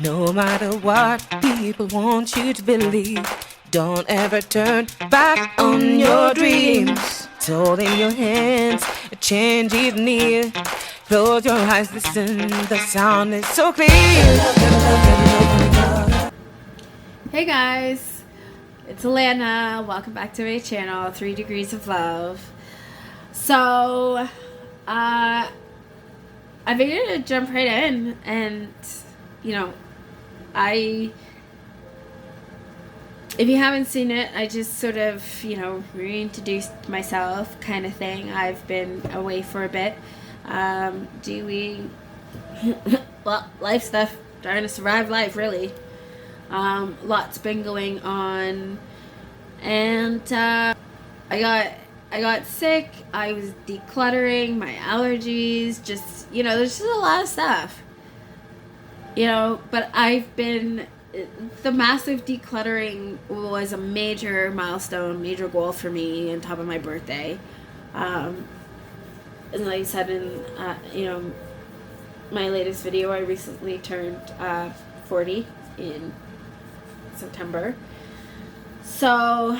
No matter what people want you to believe, don't ever turn back on your dreams. It's all in your hands, a change is near. Close your eyes, listen, the sound is so clear. Hey guys, it's Alana. Welcome back to my channel, 3 Degrees of Love. So, I figured to jump right in, and if you haven't seen it, I just sort of, reintroduced myself kind of thing. I've been away for a bit, doing, life stuff, trying to survive life, really. Lots been going on, and, I got sick. I was decluttering my allergies, just, there's just a lot of stuff, but the massive decluttering was a major milestone, major goal for me on top of my birthday. And like I said in, my latest video, I recently turned 40 in September. So,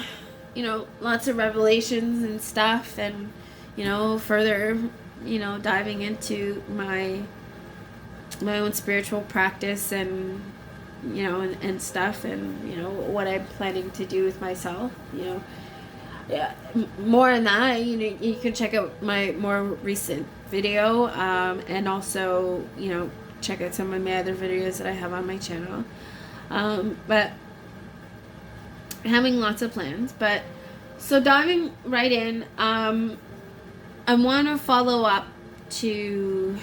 lots of revelations and stuff, and, further, diving into my own spiritual practice and, and stuff, and, what I'm planning to do with myself, Yeah, more on that, you can check out my more recent video, and also, check out some of my other videos that I have on my channel, but having lots of plans. But so diving right in, I want to follow up to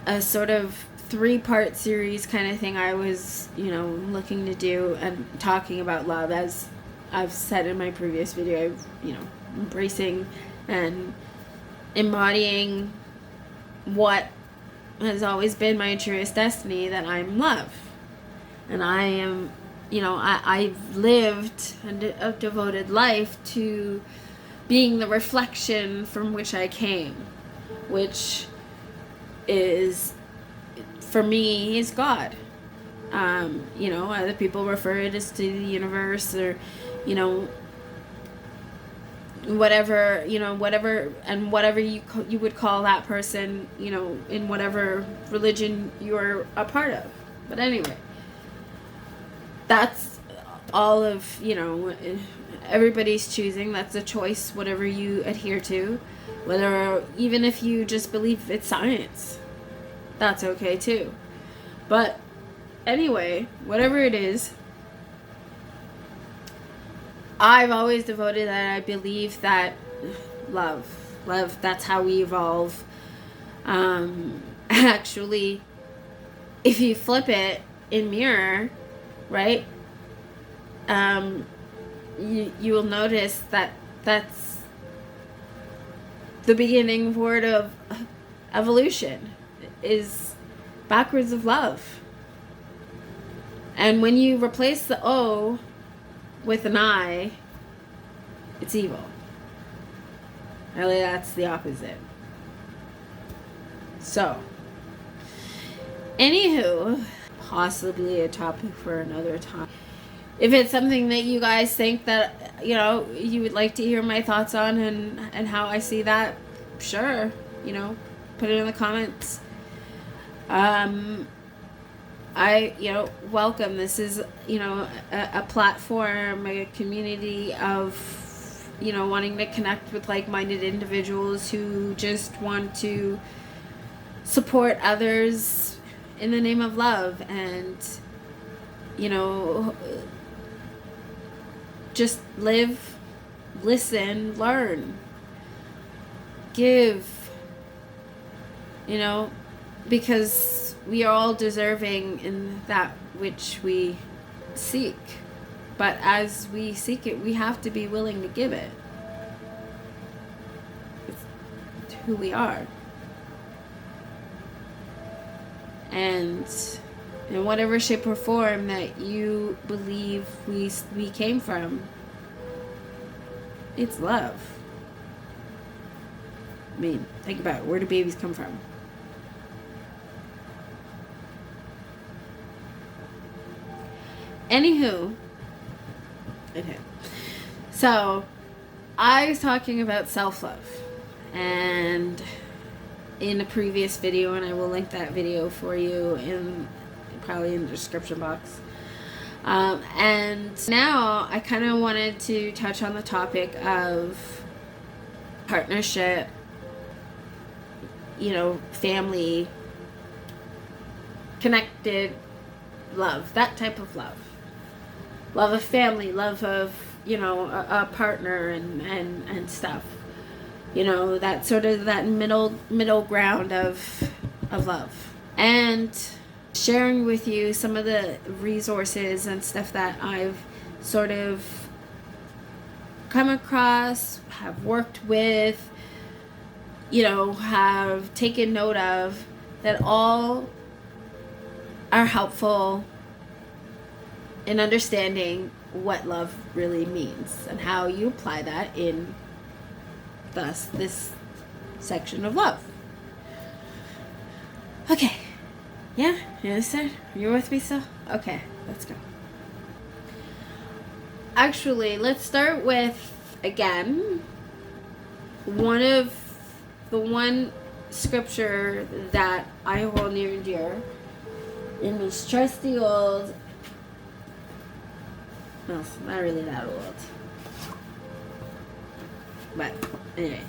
a sort of 3-part series kind of thing I was, looking to do, and talking about love. As I've said in my previous video, embracing and embodying what has always been my truest destiny, that I'm love. And I am, I've lived a devoted life to being the reflection from which I came, which is, for me, is God. Other people refer it as to the universe, or, whatever, whatever you would call that person, in whatever religion you're a part of. But anyway, that's all of, everybody's choosing. That's a choice, whatever you adhere to. Whether, even if you just believe it's science, that's okay too. But anyway, whatever it is, I've always devoted that. I believe that love, that's how we evolve. Actually, if you flip it in mirror, right, you will notice that that's the beginning word of evolution, is backwards of love. And when you replace the O with an I, it's evil. Really, that's the opposite. So, anywho, possibly a topic for another time. If it's something that you guys think that, you would like to hear my thoughts on, and how I see that, sure, put it in the comments. I welcome. This is, a platform, a community of, wanting to connect with like-minded individuals who just want to support others in the name of love, and, just live, listen, learn, give, because we are all deserving in that which we seek. But as we seek it, we have to be willing to give it. It's who we are. And in whatever shape or form that you believe we came from, it's love. I mean, think about it. Where do babies come from? Anywho, okay. So, I was talking about self-love, and in a previous video, and I will link that video for you probably in the description box. And now I kind of wanted to touch on the topic of partnership, family, connected love, that type of love. Love of family, love of, a partner and stuff. That sort of that middle ground of love. And sharing with you some of the resources and stuff that I've sort of come across, have worked with, have taken note of, that all are helpful in understanding what love really means and how you apply that in this section of love. Okay. Yeah? You understand? You're with me still? Okay, let's go. Actually, let's start with, again, one scripture that I hold near and dear in these trusty old, well, not really that old, but anyway,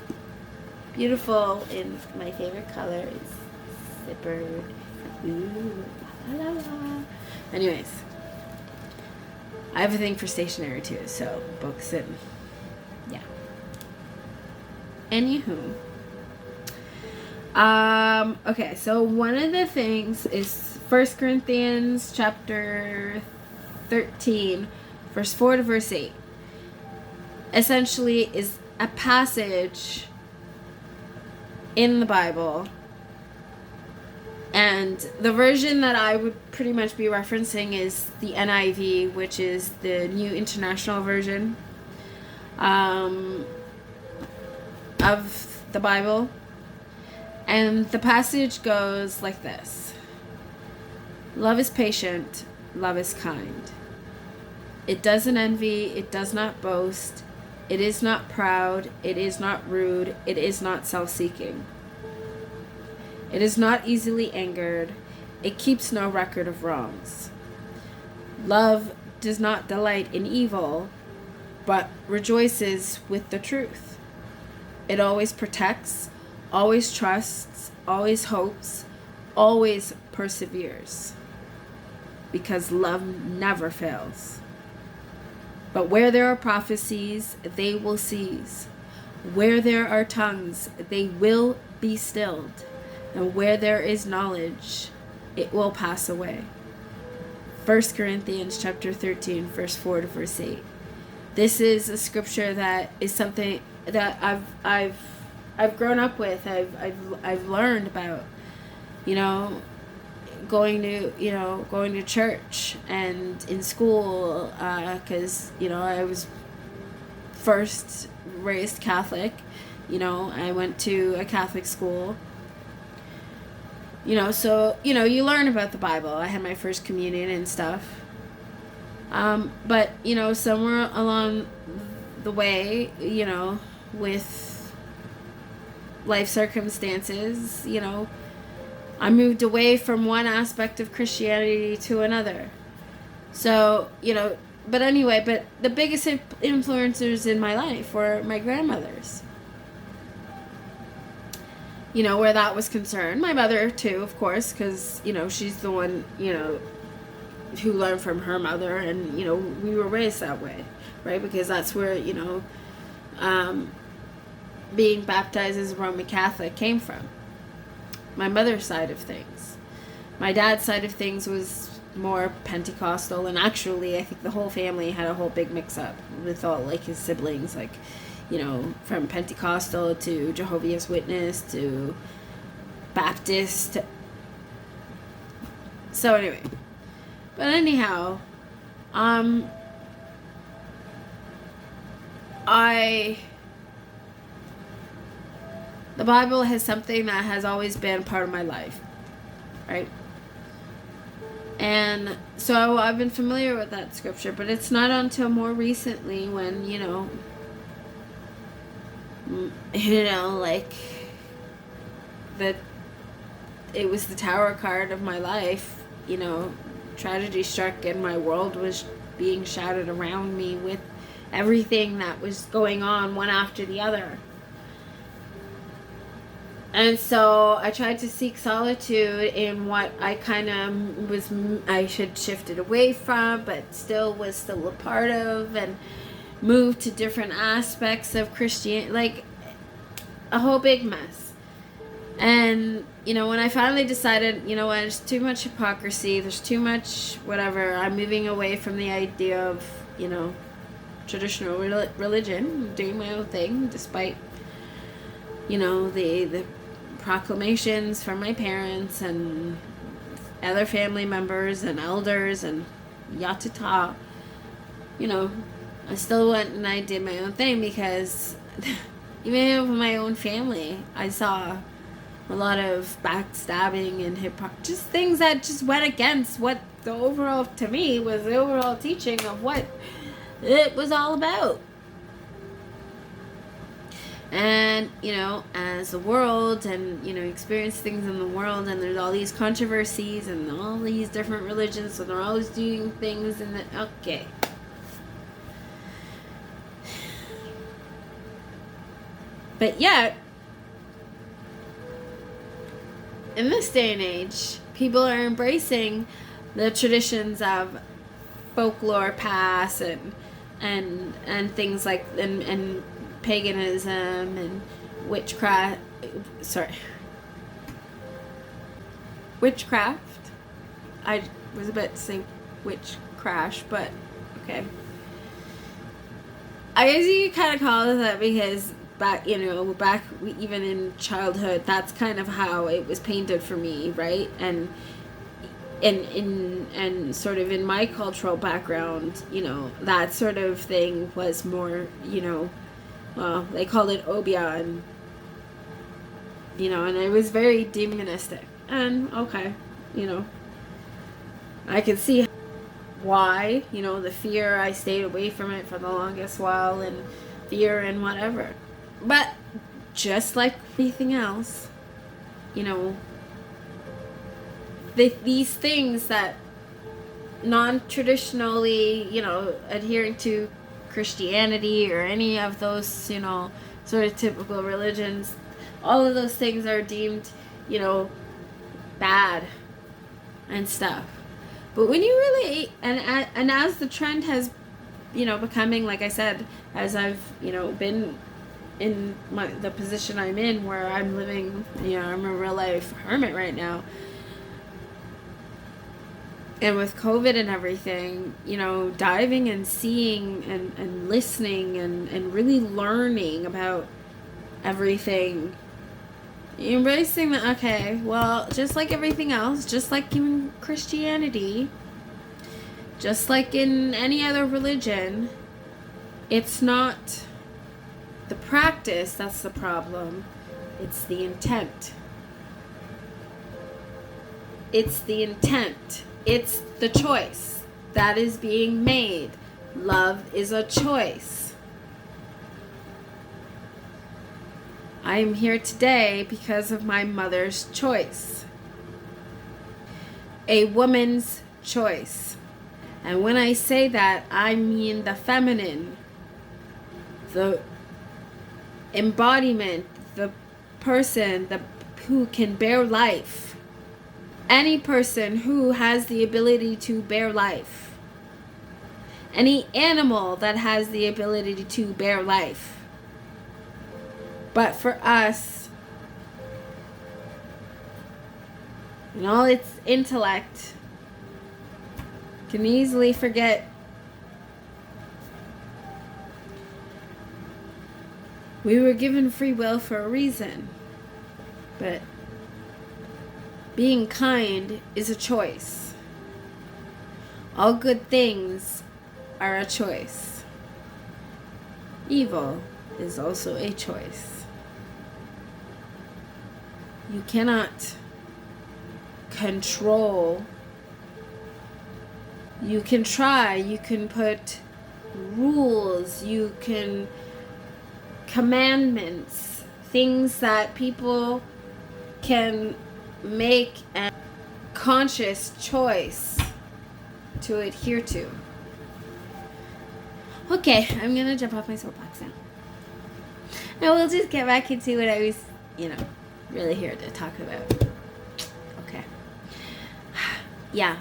beautiful in my favorite color is zippered. Ooh, la, la, la. Anyways, I have a thing for stationery too, so books and yeah. Anywho, okay, so one of the things is 1 Corinthians chapter 13, verse 4 to verse 8. Essentially is a passage in the Bible, and the version that I would pretty much be referencing is the NIV, which is the New International Version of the Bible. And the passage goes like this: love is patient, love is kind. It doesn't envy, it does not boast, it is not proud, it is not rude, it is not self-seeking. It is not easily angered, it keeps no record of wrongs. Love does not delight in evil, but rejoices with the truth. It always protects, always trusts, always hopes, always perseveres. Because love never fails. But where there are prophecies, they will cease. Where there are tongues, they will be stilled. And where there is knowledge, it will pass away. 1 Corinthians chapter 13, verse 4 to verse 8. This is a scripture that is something that I've grown up with. I've learned about, going to church and in school, because I was first raised Catholic. I went to a Catholic school. So you learn about the Bible. I had my first communion and stuff. But somewhere along the way, with life circumstances, I moved away from one aspect of Christianity to another. So, but the biggest influencers in my life were my grandmothers. Where that was concerned. My mother, too, of course, because, she's the one, who learned from her mother, and, we were raised that way, right? Because that's where, being baptized as a Roman Catholic came from. My mother's side of things. My dad's side of things was more Pentecostal, and actually I think the whole family had a whole big mix-up with all, his siblings, from Pentecostal to Jehovah's Witness to Baptist. So anyway, but anyhow, the Bible has something that has always been part of my life, right? And so I've been familiar with that scripture, but it's not until more recently when, like that it was the tower card of my life, tragedy struck and my world was being shattered around me with everything that was going on one after the other. And so I tried to seek solitude in what I kind of I should shifted away from, but still a part of, and moved to different aspects of Christianity, like a whole big mess. And, when I finally decided, what, there's too much hypocrisy, there's too much whatever, I'm moving away from the idea of, traditional religion, doing my own thing, despite, the proclamations from my parents and other family members and elders and yatata. I still went and I did my own thing, because even with my own family, I saw a lot of backstabbing and just things that just went against what the overall, to me, was the overall teaching of what it was all about. And, as the world and, experience things in the world, and there's all these controversies and all these different religions, so they're always doing things in the, okay. But yet, in this day and age, people are embracing the traditions of folklore past and things like, and paganism and witchcraft. I was about to say witch crash, but okay. I guess you could kind of call it that, because back even in childhood, that's kind of how it was painted for me, right? And sort of in my cultural background, that sort of thing was more, well, they called it obia, and and it was very demonistic. And okay, I can see why, the fear, I stayed away from it for the longest while, and fear and whatever. But just like anything else, these things that non-traditionally, adhering to Christianity or any of those, sort of typical religions, all of those things are deemed, bad and stuff. But when you really, and as the trend has, becoming, like I said, as I've, been in the position I'm in, where I'm living, I'm a real life hermit right now. And with COVID and everything, diving and seeing and listening and really learning about everything. Embracing that, okay, well, just like everything else, just like in Christianity, just like in any other religion, it's not the practice that's the problem. It's the intent. It's the intent. It's the choice that is being made. Love is a choice. I am here today because of my mother's choice. A woman's choice. And when I say that, I mean the feminine, the embodiment, the person who can bear life. Any person who has the ability to bear life. Any animal that has the ability to bear life. But for us, in all its intellect, can easily forget we were given free will for a reason. But being kind is a choice. All good things are a choice. Evil is also a choice. You cannot control You can try, you can put rules, you can commandments, things that people can make a conscious choice to adhere to. Okay, I'm gonna jump off my soapbox now. And we'll just get back into what I was, really here to talk about. Okay. Yeah,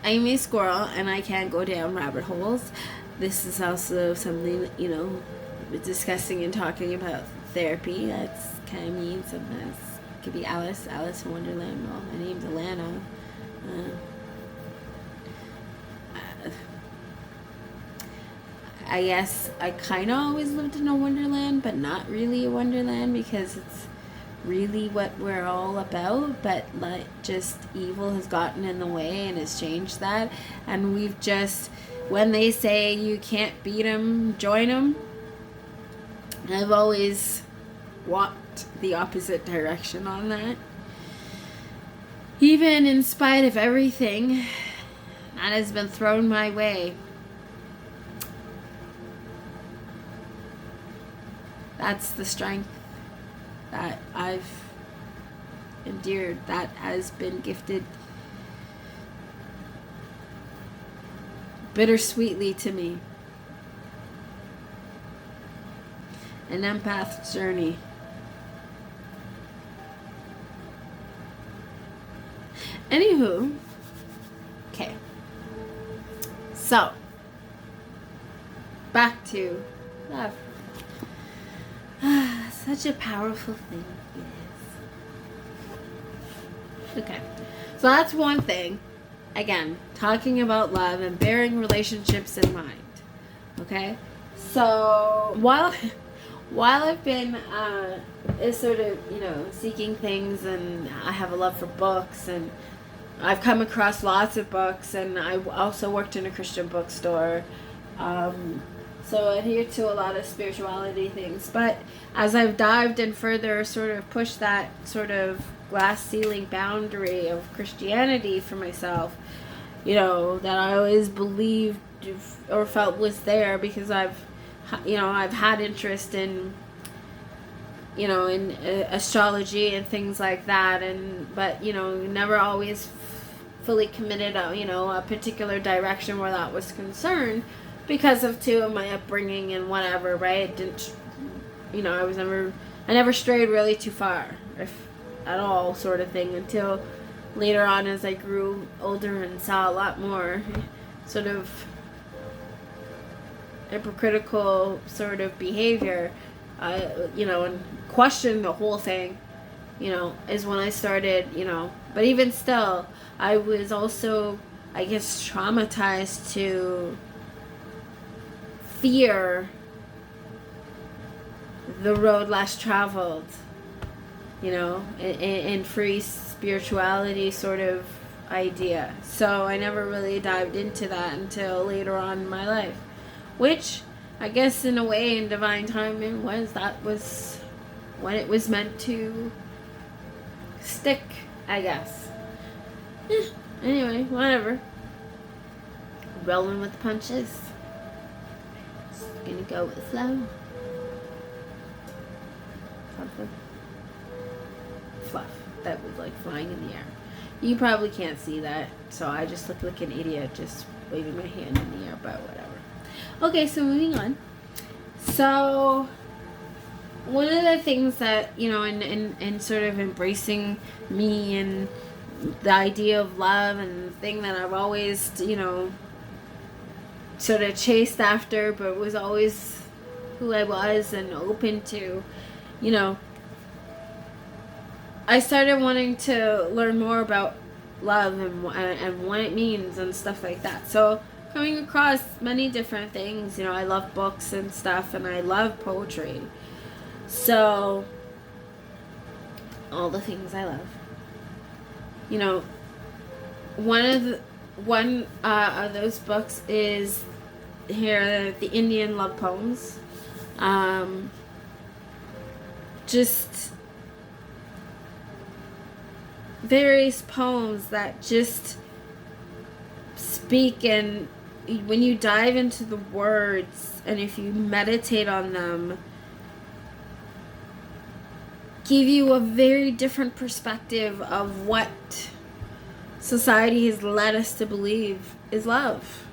I'm a squirrel and I can go down rabbit holes. This is also something, discussing and talking about therapy. That's kind of me sometimes. It could be Alice in Wonderland. Well, my name's Alana. I guess I kind of always lived in a wonderland, but not really a wonderland because it's really what we're all about, but just evil has gotten in the way and has changed that. And we've just, when they say you can't beat them, join them, I've always walked the opposite direction on that. Even in spite of everything that has been thrown my way. That's the strength that I've endured, that has been gifted bittersweetly to me. An empath's journey. Anywho, okay. So, back to love. Such a powerful thing it is. Okay, so that's one thing. Again, talking about love and bearing relationships in mind. Okay, so while I've been sort of seeking things, and I have a love for books, and I've come across lots of books, and I also worked in a Christian bookstore. So I adhere to a lot of spirituality things. But as I've dived and further sort of pushed that sort of glass ceiling boundary of Christianity for myself, that I always believed or felt was there, because I've had interest in, in astrology and things like that, but never always fully committed a particular direction where that was concerned, because of my upbringing and whatever, right? It didn't, I never strayed really too far, if at all, sort of thing, until later on as I grew older and saw a lot more sort of hypocritical sort of behavior, and questioned the whole thing, is when I started, but even still, I was also, I guess, traumatized to fear the road less traveled, in free spirituality sort of idea. So I never really dived into that until later on in my life, which I guess in a way in divine timing was when it was meant to stick, I guess. Anyway, whatever. Rolling with the punches. Gonna go with the flow. Something. Fluff. That was like flying in the air. You probably can't see that, so I just look like an idiot just waving my hand in the air, but whatever. Okay, so moving on. So, one of the things that, in sort of embracing me and the idea of love, and the thing that I've always, sort of chased after, but was always who I was and open to, I started wanting to learn more about love and what it means and stuff like that. So coming across many different things, I love books and stuff, and I love poetry. So all the things I love. One of those books is here, the Indian love poems. Just various poems that just speak, and when you dive into the words, and if you meditate on them, give you a very different perspective of what society has led us to believe is love.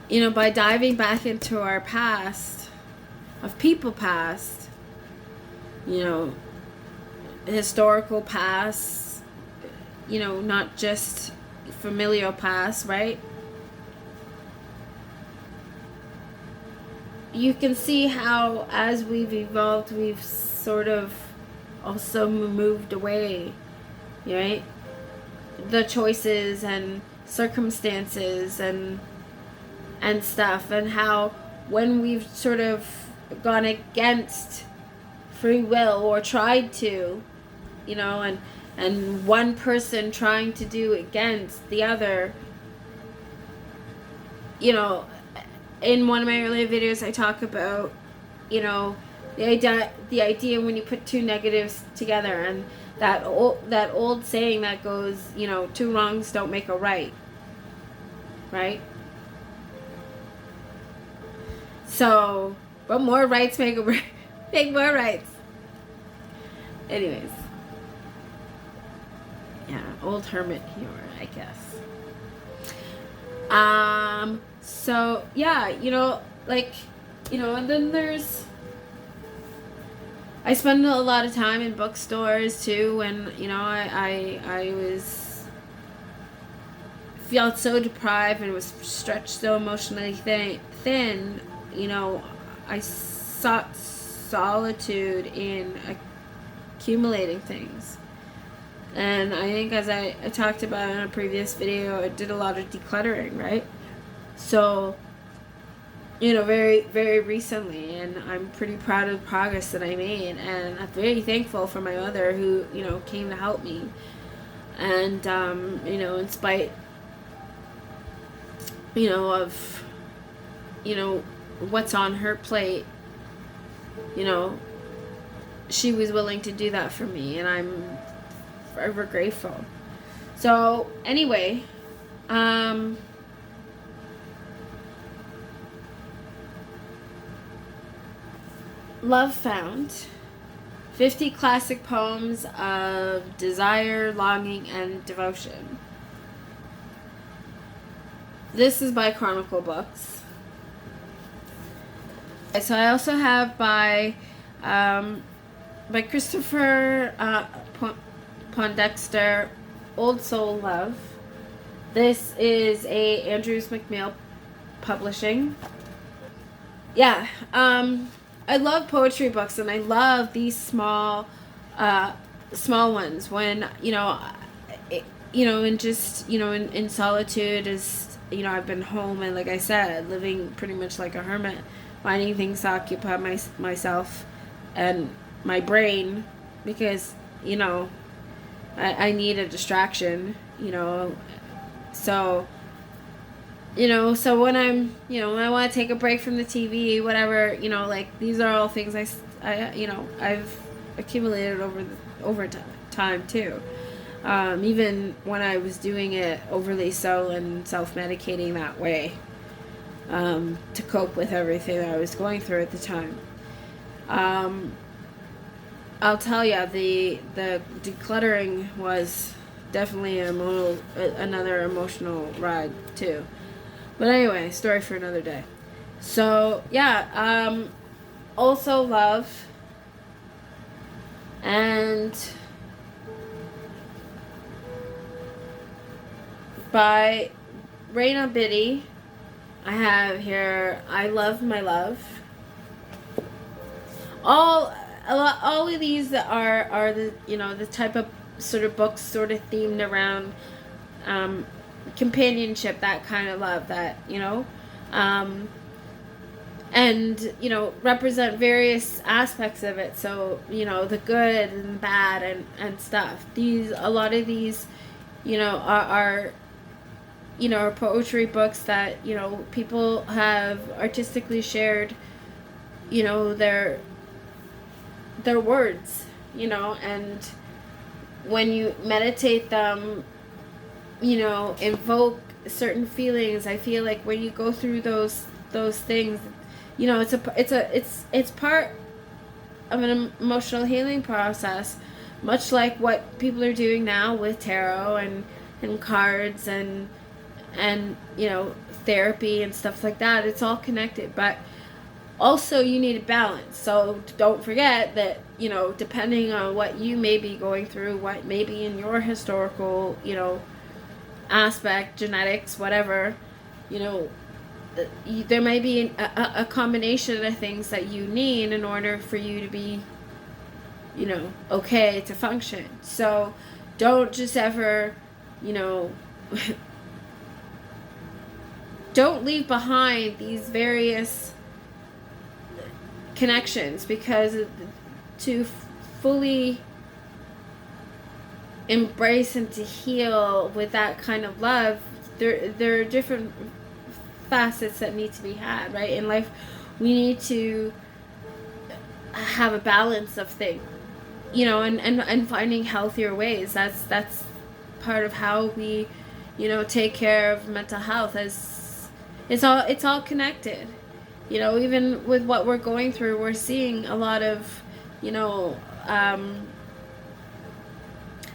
By diving back into our past, of people past, historical past, not just familial past, right? You can see how as we've evolved, we've sort of also moved away, right? The choices and circumstances and stuff, and how when we've sort of gone against free will or tried to, and one person trying to do against the other, in one of my earlier videos I talk about, the idea when you put two negatives together, and that old saying that goes, two wrongs don't make a right, right? So, but more rights make more rights. Anyways, yeah, old hermit humor, I guess. So yeah, and then I spend a lot of time in bookstores too, when I felt so deprived and was stretched so emotionally thin. I sought solitude in accumulating things. And I think, as I talked about in a previous video, I did a lot of decluttering, right? So, very, very recently, and I'm pretty proud of the progress that I made, and I'm very thankful for my mother who, came to help me. And, in spite, of, what's on her plate, she was willing to do that for me, and I'm forever grateful. So anyway, Love Found, 50 classic poems of desire, longing, and devotion. This is by Chronicle Books. So I also have by Christopher Pondexter, Old Soul Love. This is a Andrews McMeel publishing. Yeah, I love poetry books, and I love these small ones when in solitude, as I've been home, and like I said, living pretty much like a hermit, finding things to occupy myself and my brain, because I need a distraction, so when I'm, when I want to take a break from the TV, whatever, these are all things I've accumulated over time too. Even when I was doing it overly so and self-medicating that way, to cope with everything that I was going through at the time. I'll tell you, the decluttering was definitely another emotional ride too. But anyway, story for another day. So yeah, Also Love, and by Raina Biddy, I have here I Love My Love. All of these are the the type of sort of books sort of themed around companionship, that kind of love, that and represent various aspects of it. So the good and the bad and stuff. A lot of these are poetry books that people have artistically shared their words, and when you meditate them, invoke certain feelings. I feel like when you go through those things, you know, it's part of an emotional healing process, much like what people are doing now with tarot and cards and you know, therapy and stuff like that. It's all connected, but also you need a balance. So don't forget that, you know, depending on what you may be going through, what may be in your historical, you know, aspect, genetics, whatever, you know, there may be a combination of things that you need in order for you to be, you know, okay to function. So don't just ever, you know, don't leave behind these various connections, because to fully embrace and to heal with that kind of love, there are different facets that need to be had, right? In life, we need to have a balance of things, you know, and finding healthier ways. That's part of how we, you know, take care of mental health. As it's all connected, you know. Even with what we're going through, we're seeing a lot of, you know,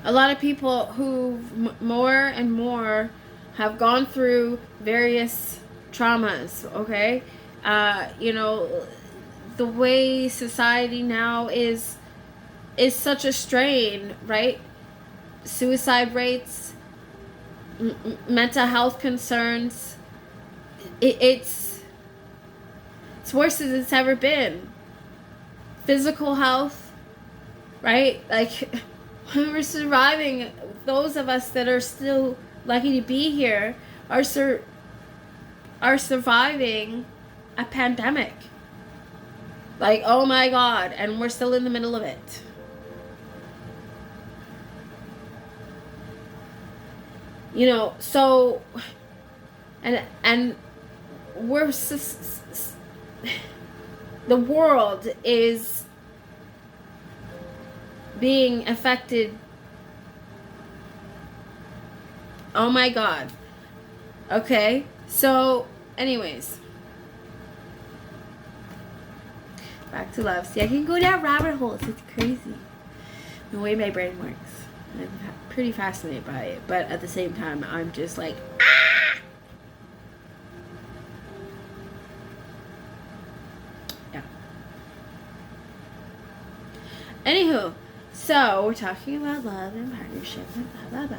a lot of people who more and more have gone through various traumas, okay? You know, the way society now is such a strain, right? Suicide rates, mental health concerns, it's worse than it's ever been. Physical health, right? Like, when we're surviving, those of us that are still lucky to be here are surviving a pandemic. Like, oh my God, and we're still in the middle of it. You know, so, and we're, the world is being affected. Oh my God. Okay, so anyways, back to love. See, I can go down rabbit holes. It's crazy the way my brain works. I'm pretty fascinated by it, but at the same time, I'm just like, ah! Yeah. Anywho, so we're talking about love and partnership and blah blah blah.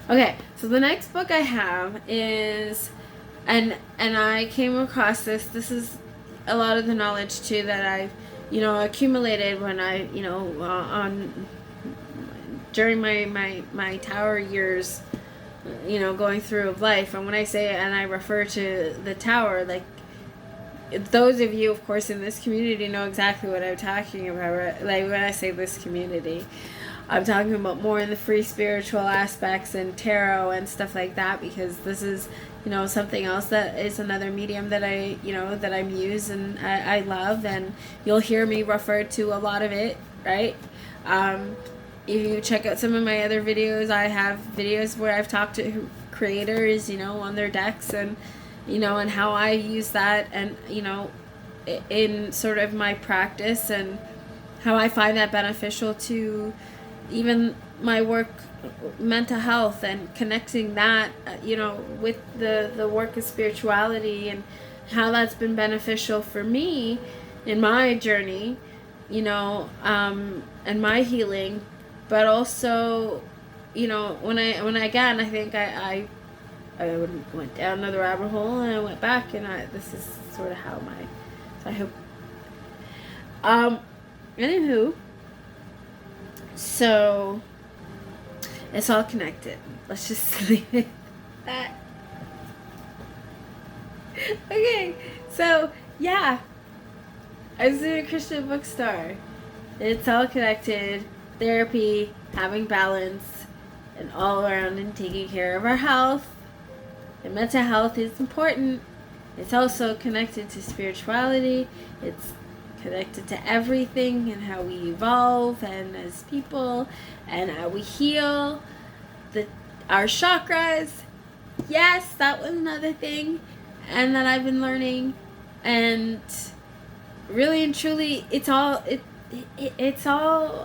Okay, so the next book I have is, and I came across this. This is a lot of the knowledge too that I've, you know, accumulated when I, you know, during my tower years, you know, going through of life. And when I say, and I refer to the tower, like, those of you, of course, in this community know exactly what I'm talking about, right? Like, when I say this community, I'm talking about more in the free spiritual aspects and tarot and stuff like that, because this is, you know, something else that is another medium that I, you know, that I'm used and I love, and you'll hear me refer to a lot of it, right? If you check out some of my other videos, I have videos where I've talked to creators, you know, on their decks, and, you know, and how I use that, and, you know, in sort of my practice, and how I find that beneficial to even my work, mental health, and connecting that, you know, with the work of spirituality, and how that's been beneficial for me in my journey, you know, and my healing. But also, you know, when I again, I think I went down another rabbit hole, and I went back, and this is sort of how so I hope, anywho, so it's all connected. Let's just leave it at that. Okay, so yeah, I was in a Christian bookstore. It's all connected. Therapy, having balance, and all around, and taking care of our health. And mental health is important. It's also connected to spirituality. It's connected to everything, and how we evolve and as people, and how we heal. our chakras. Yes, that was another thing, and that I've been learning, and really and truly, it's all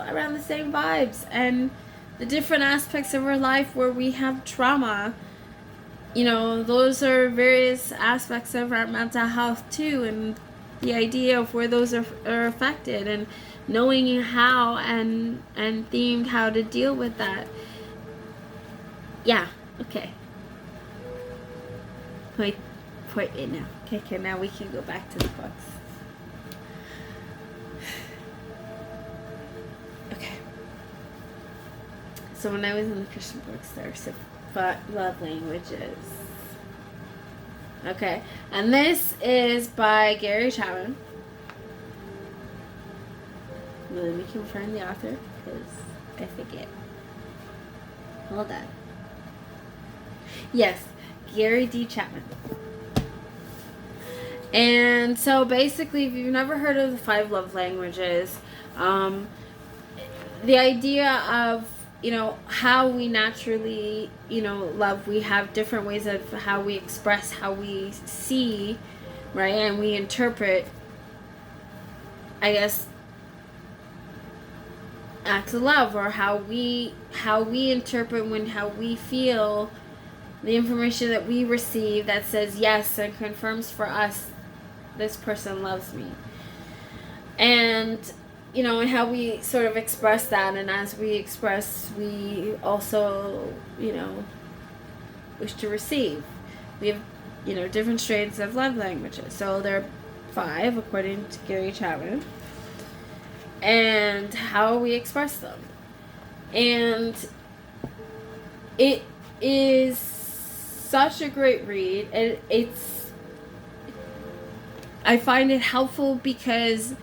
around the same vibes, and the different aspects of our life where we have trauma. Those are various aspects of our mental health too, and the idea of where those are affected, and knowing how and themed how to deal with that. Yeah, okay. Point it now. Okay, now we can go back to the books. Okay. So when I was in the Christian books, there were some love languages. Okay, and this is by Gary Chapman. Let me confirm the author, because I forget. Hold on. Yes, Gary D. Chapman. And so basically, if you've never heard of the 5 love languages, the idea of, how we naturally, love, we have different ways of how we express, how we see, right, and we interpret, I guess, acts of love, or how we interpret how we feel the information that we receive that says yes and confirms for us this person loves me, and and how we sort of express that. And as we express, we also wish to receive. We have different strains of love languages, so there are 5 according to Gary Chapman, and how we express them. And it is such a great read, and I find it helpful because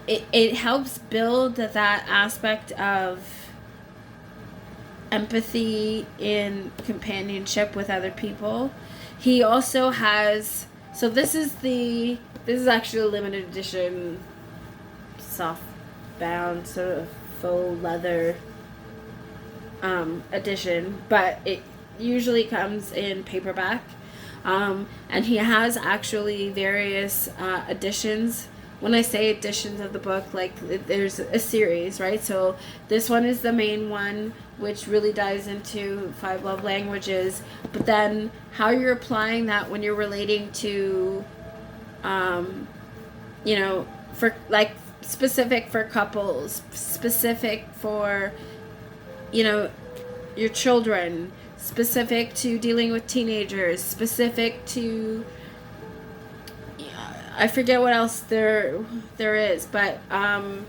it helps build that aspect of empathy in companionship with other people. He also has, so this is actually a limited edition, soft bound, sort of faux leather edition, but it usually comes in paperback, and he has actually various editions. When I say editions of the book, like, there's a series, right? So this one is the main one, which really dives into 5 love languages, but then how you're applying that when you're relating to for like specific for couples, specific for your children, specific to dealing with teenagers, specific to, I forget what else there is, but I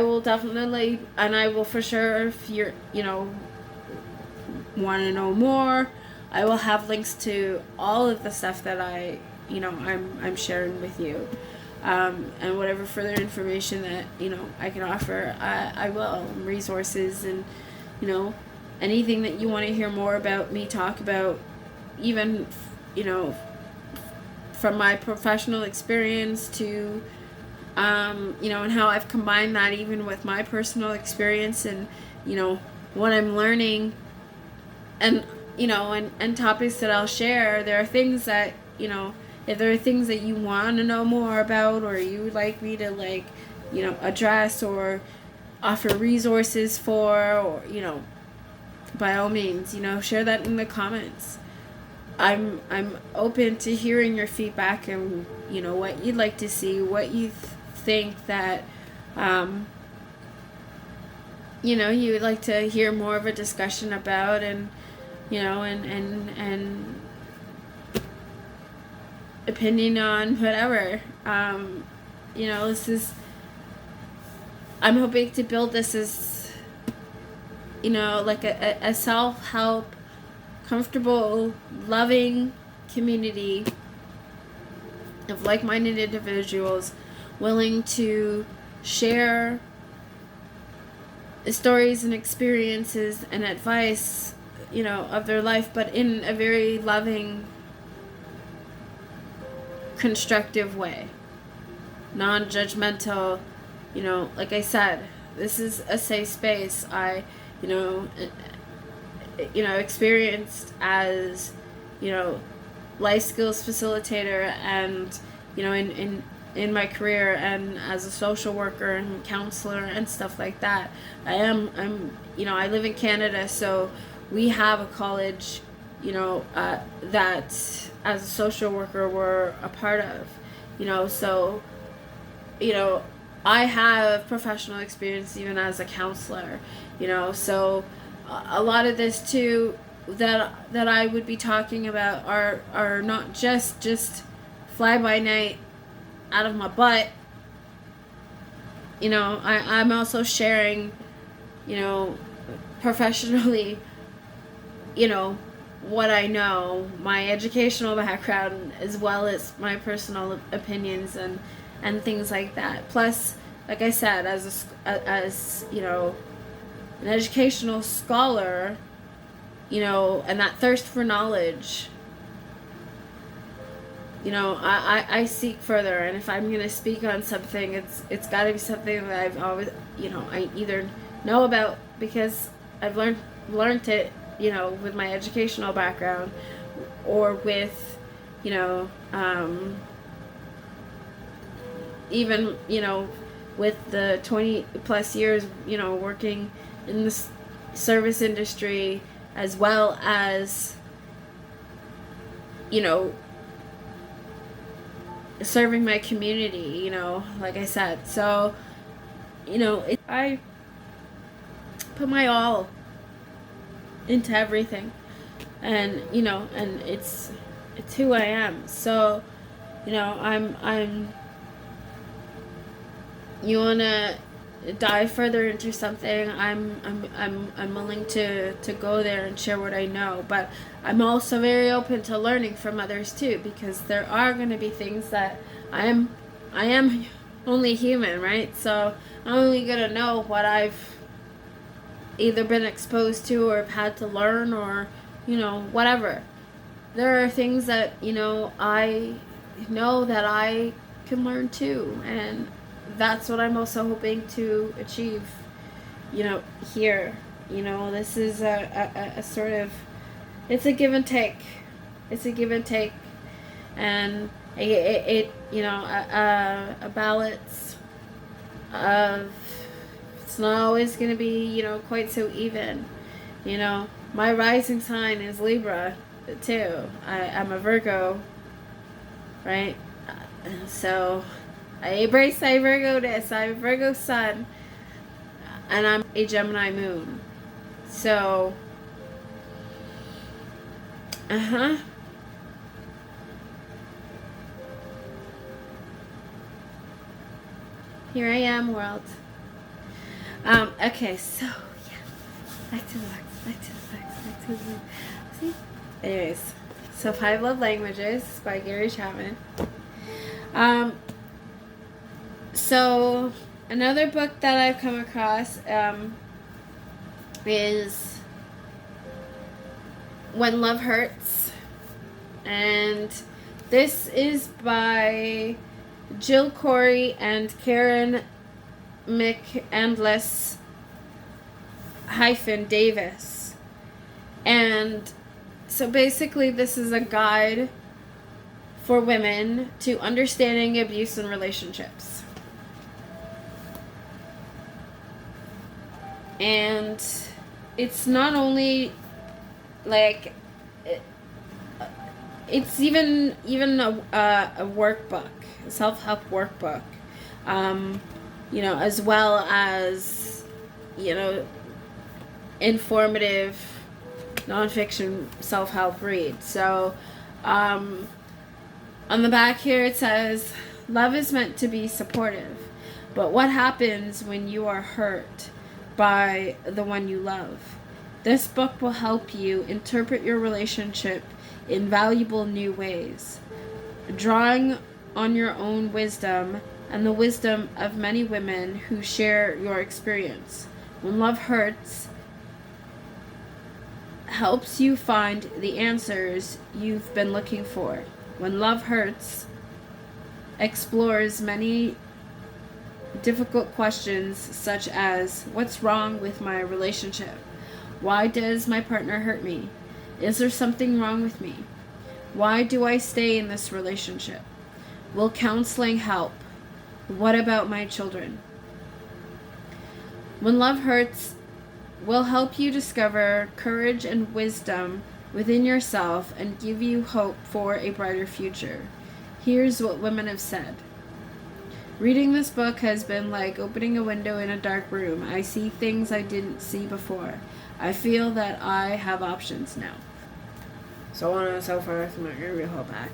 will definitely, and I will for sure, if you're want to know more, I will have links to all of the stuff that I'm sharing with you, and whatever further information that I can offer, I will, resources, and anything that you want to hear more about me talk about, even from my professional experience to and how I've combined that even with my personal experience, and what I'm learning, and and topics that I'll share. There are things that if there are things that you want to know more about, or you would like me to address or offer resources for, or by all means share that in the comments. I'm open to hearing your feedback, and what you'd like to see, what you think that you would like to hear more of a discussion about, and and opinion on whatever. This is, I'm hoping to build this as like a self-help, comfortable, loving community of like-minded individuals willing to share stories and experiences and advice of their life, but in a very loving, constructive way, non-judgmental. Like I said, this is a safe space. experienced as, life skills facilitator, and, in my career, and as a social worker and counselor and stuff like that. I live in Canada, so we have a college, that as a social worker we're a part of, so, I have professional experience even as a counselor, so a lot of this too that I would be talking about are not just fly by night out of my butt. I'm also sharing, professionally, what I know, my educational background, as well as my personal opinions and things like that. Plus, like I said, as an educational scholar, and that thirst for knowledge, I seek further, and if I'm gonna speak on something, it's got to be something that I've always, I either know about because I've learned it, with my educational background, or with, even, with the 20 plus years, working in the service industry, as well as, serving my community, like I said. So, I put my all into everything, and, and it's who I am. So, I'm you want to dive further into something, I'm willing to go there and share what I know, but I'm also very open to learning from others too, because there are going to be things that I am only human, right? So I'm only going to know what I've either been exposed to or have had to learn, or whatever. There are things that I know that I can learn too, and that's what I'm also hoping to achieve, here. This is a sort of, it's a give and take. It's a give and take. And a balance of, it's not always going to be, quite so even. My rising sign is Libra, too. I'm a Virgo, right? So I embrace my Virgo-ness. I'm a Virgo sun, and I'm a Gemini moon. So, here I am, world. Okay, so, yeah. Back to the book. See? Anyways, so 5 Love Languages by Gary Chapman. So, another book that I've come across is When Love Hurts. And this is by Jill Corey and Karen McAndless Davis. And so basically this is a guide for women to understanding abuse in relationships. And it's not only like, it's even a workbook, a self-help workbook, as well as, informative nonfiction self-help read. So, on the back here it says, love is meant to be supportive, but what happens when you are hurt by the one you love? This book will help you interpret your relationship in valuable new ways, drawing on your own wisdom and the wisdom of many women who share your experience. When Love Hurts helps you find the answers you've been looking for. When Love Hurts explores many difficult questions such as, what's wrong with my relationship? Why does my partner hurt me? Is there something wrong with me? Why do I stay in this relationship? Will counseling help? What about my children? When Love Hurts will help you discover courage and wisdom within yourself and give you hope for a brighter future. Here's what women have said. Reading this book has been like opening a window in a dark room. I see things I didn't see before. I feel that I have options now. So on and so forth. I'm not going to read the whole back.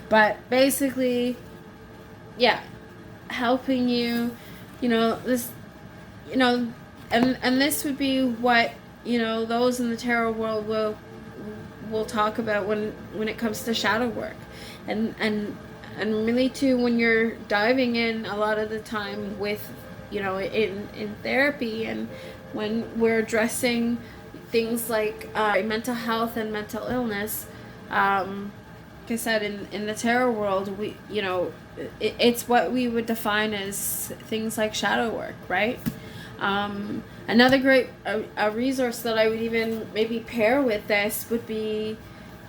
But basically, yeah, helping you, this, and this would be what, those in the tarot world will talk about when it comes to shadow work. And really too, when you're diving in a lot of the time with, in therapy, and when we're addressing things like mental health and mental illness, like I said, in the tarot world, we, it's what we would define as things like shadow work, right? Another great a resource that I would even maybe pair with this would be,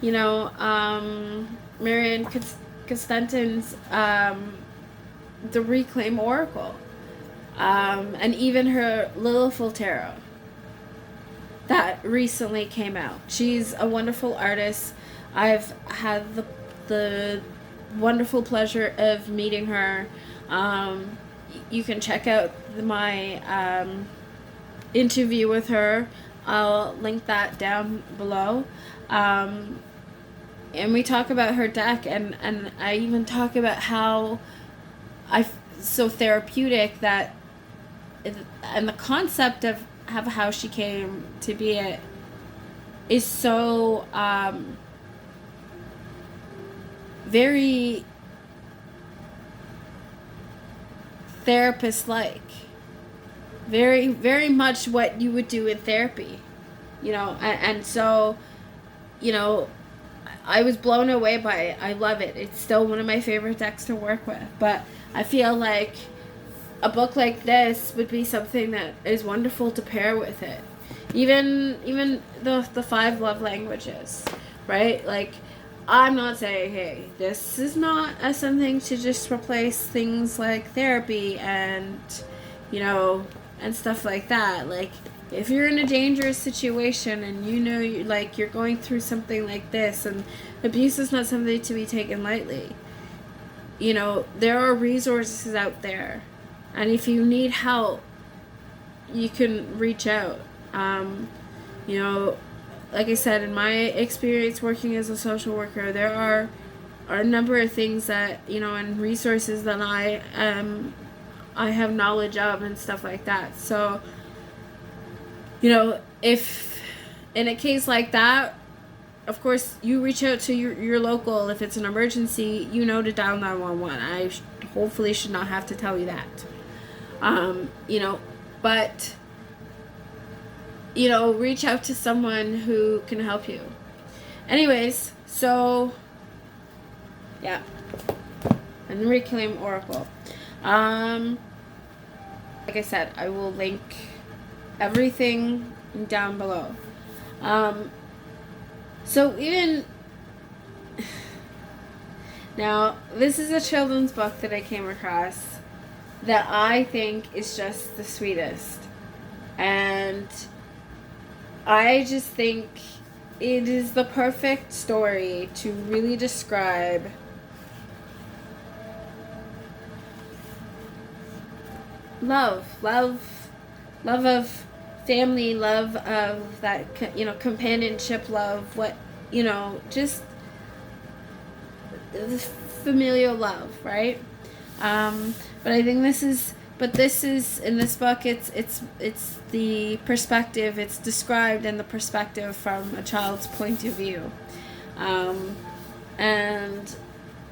Marianne Constantine's The Reclaim Oracle, and even her Lilithful Tarot that recently came out. She's a wonderful artist. I've had the wonderful pleasure of meeting her. You can check out my interview with her. I'll link that down below. And we talk about her deck, and I even talk about how so therapeutic that, and the concept of how she came to be it is so very therapist-like, very, very much what you would do in therapy, and so, I was blown away by it. I love it. It's still one of my favorite decks to work with. But I feel like a book like this would be something that is wonderful to pair with it. Even the 5 love languages, right? Like, I'm not saying, hey, this is not something to just replace things like therapy and, and stuff like that. Like, if you're in a dangerous situation and you're going through something like this, and abuse is not something to be taken lightly, there are resources out there, and if you need help, you can reach out. Like I said, in my experience working as a social worker, there are a number of things that, and resources that I have knowledge of and stuff like that. So, if in a case like that, of course, you reach out to your local. If it's an emergency, to dial 911. I hopefully should not have to tell you that. But, reach out to someone who can help you. Anyways, so, yeah. And the Reclaim Oracle. Like I said, I will link everything down below. So even now, this is a children's book that I came across that I think is just the sweetest, and I just think it is the perfect story to really describe love of family, love of that, companionship, love, just the familial love, right? But I think this is in this book, it's the perspective, it's described in the perspective from a child's point of view, and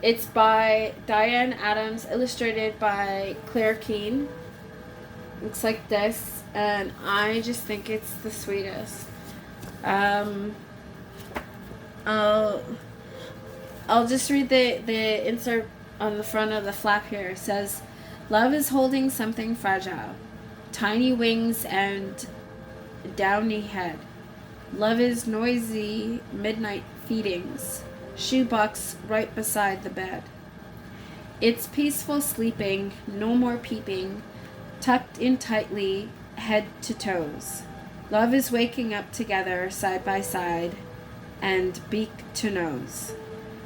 it's by Diane Adams, illustrated by Claire Keane. Looks like this, and I just think it's the sweetest. I'll just read the insert on the front of the flap here. It says, "Love is holding something fragile, tiny wings and downy head. Love is noisy midnight feedings, shoebox right beside the bed. It's peaceful sleeping, no more peeping, tucked in tightly, head to toes. Love is waking up together, side by side, and beak to nose.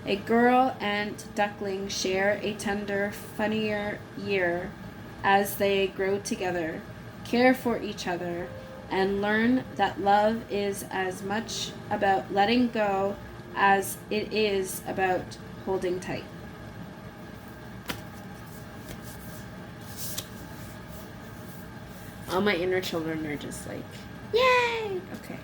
A girl and duckling share a tender, funnier year as they grow together, care for each other, and learn that love is as much about letting go as it is about holding tight. All my inner children are just like, yay! Okay.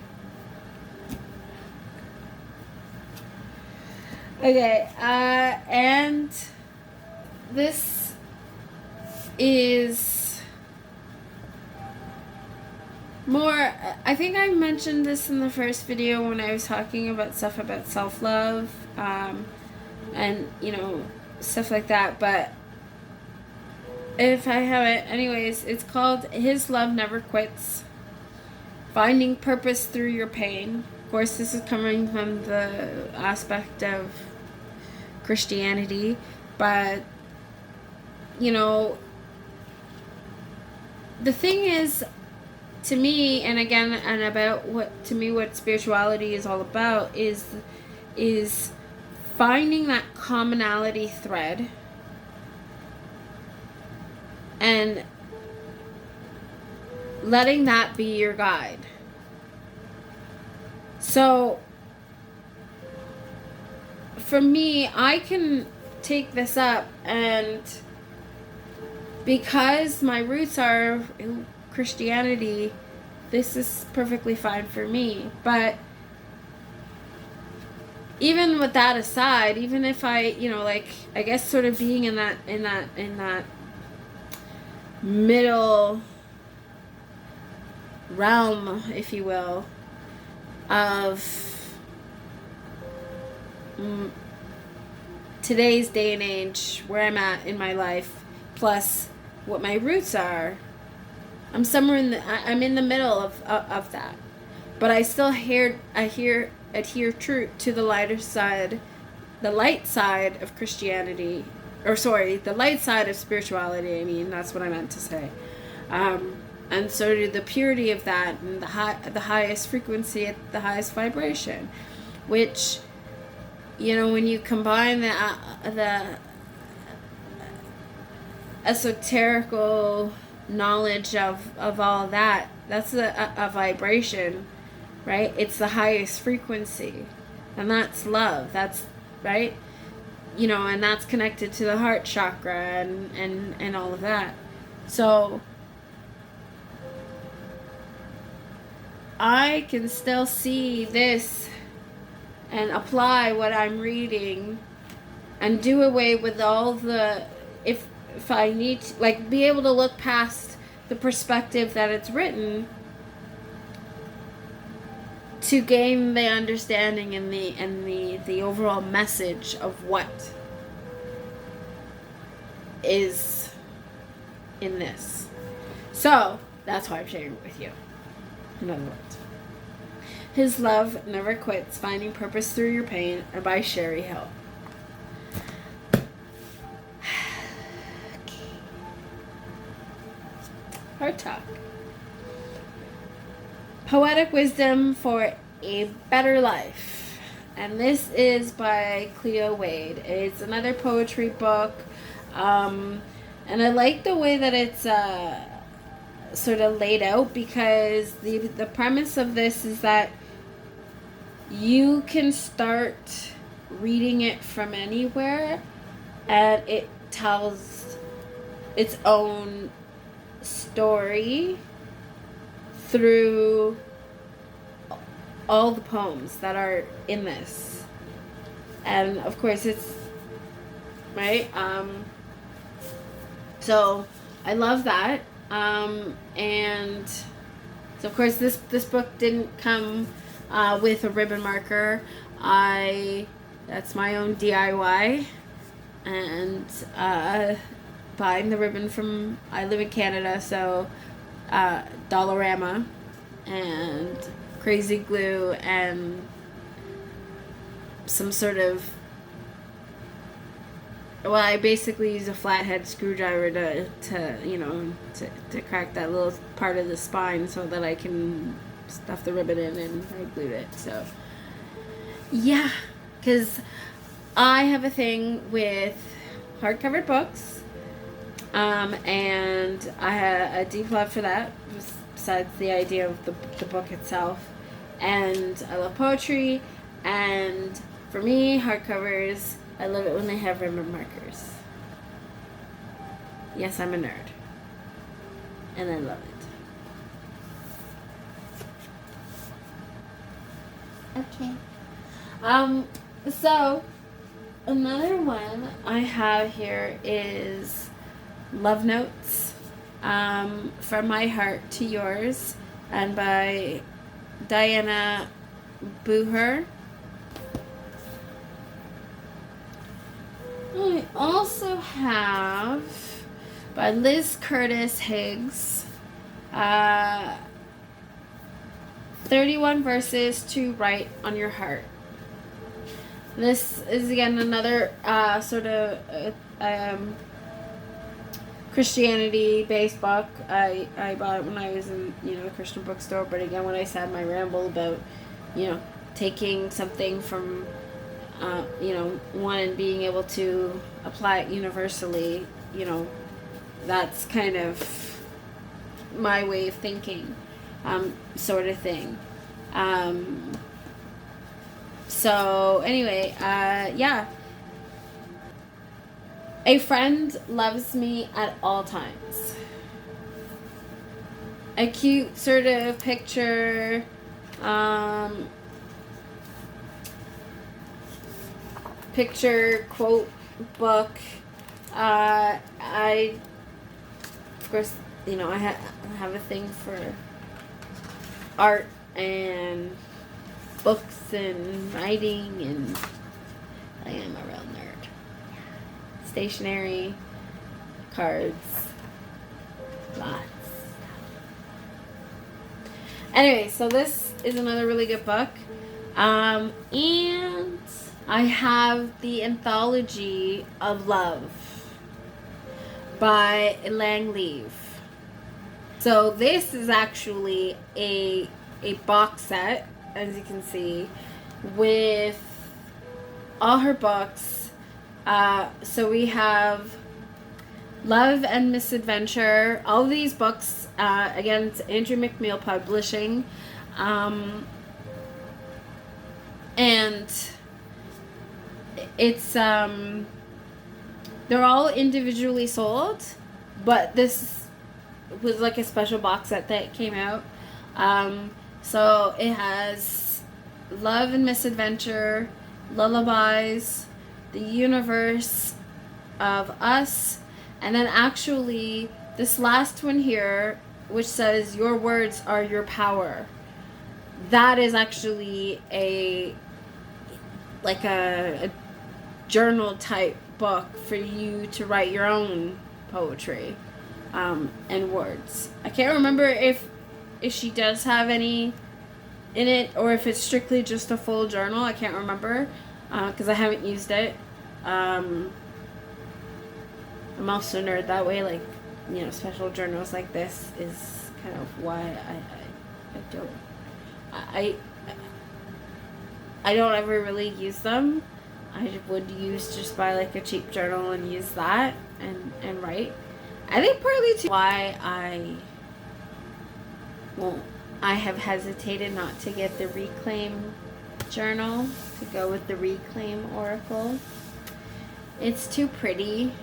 Okay, and this is more, I think I mentioned this in the first video when I was talking about stuff about self-love, and, you know, stuff like that, but if I haven't, anyways, it's called His Love Never Quits, Finding Purpose Through Your Pain. Of course, this is coming from the aspect of Christianity, but, you know, the thing is, to me, and again, and about what spirituality is all about is finding that commonality thread and letting that be your guide. So, for me, I can take this up, and because my roots are in Christianity, this is perfectly fine for me. But even with that aside, even if I, you know, like, I guess sort of being in that middle realm, if you will, of today's day and age, where I'm at in my life, plus what my roots are, I'm somewhere I'm in the middle of that. But I still adhere true to the light side of Christianity, or sorry, the light side of spirituality. I mean, that's what I meant to say. And so to the purity of that, and the highest frequency at the highest vibration, which, you know, when you combine the esoterical knowledge of all that, that's a vibration, right? It's the highest frequency, and that's love. That's right, you know, and that's connected to the heart chakra and all of that. So I can still see this and apply what I'm reading and do away with all the, if I need to, like, be able to look past the perspective that it's written to gain the understanding and the overall message of what is in this. So that's why I'm sharing it with you. In other words, His Love Never Quits, Finding Purpose Through Your Pain, or by Sherry Hill. Heart Talk. Poetic Wisdom for a Better Life. And this is by Cleo Wade. It's another poetry book. And I like the way that it's sort of laid out, because the premise of this is that you can start reading it from anywhere, and it tells its own story through all the poems that are in this. And of course it's right, so I love that. And so of course this book didn't come with a ribbon marker. That's my own DIY, and buying the ribbon from, I live in Canada, so Dollarama and crazy glue and some sort of, well, I basically use a flathead screwdriver to crack that little part of the spine so that I can stuff the ribbon in, and I glued it. So yeah, because I have a thing with hardcover books, and I have a deep love for that, besides the idea of the book itself. And I love poetry, and for me, hardcovers, I love it when they have ribbon markers. Yes, I'm a nerd, and I love it. Okay. So another one I have here is Love Notes, From My Heart to Yours, and by Diana Booher. I also have by Liz Curtis Higgs, 31 verses to write on your heart. This is again another sort of Christianity-based book. I bought it when I was in a Christian bookstore. But again, when I said my ramble about taking something from one and being able to apply it universally, that's kind of my way of thinking, sort of thing. So anyway, yeah. A friend loves me at all times. A cute sort of picture, quote book. I of course I have a thing for art and books and writing, and I am a real nerd. Stationery, cards, lots. Anyway, so this is another really good book, and I have the Anthology of Love by Lang Leave. So this is actually a box set, as you can see, with all her books. So we have Love and Misadventure. All of these books, again, it's Andrew McMeel Publishing. And it's, they're all individually sold, but this was like a special box set that came out. So it has Love and Misadventure, Lullabies, The Universe of Us, and then actually this last one here, which says Your Words Are Your Power. That is actually a journal type book for you to write your own poetry and words. I can't remember if she does have any in it, or if it's strictly just a full journal. I can't remember because I haven't used it. I'm also a nerd that way, special journals like this is kind of why I don't ever really use them. I would just buy a cheap journal and use that and write. I think partly too why I have hesitated not to get the Reclaim journal, to go with the Reclaim Oracle. It's too pretty,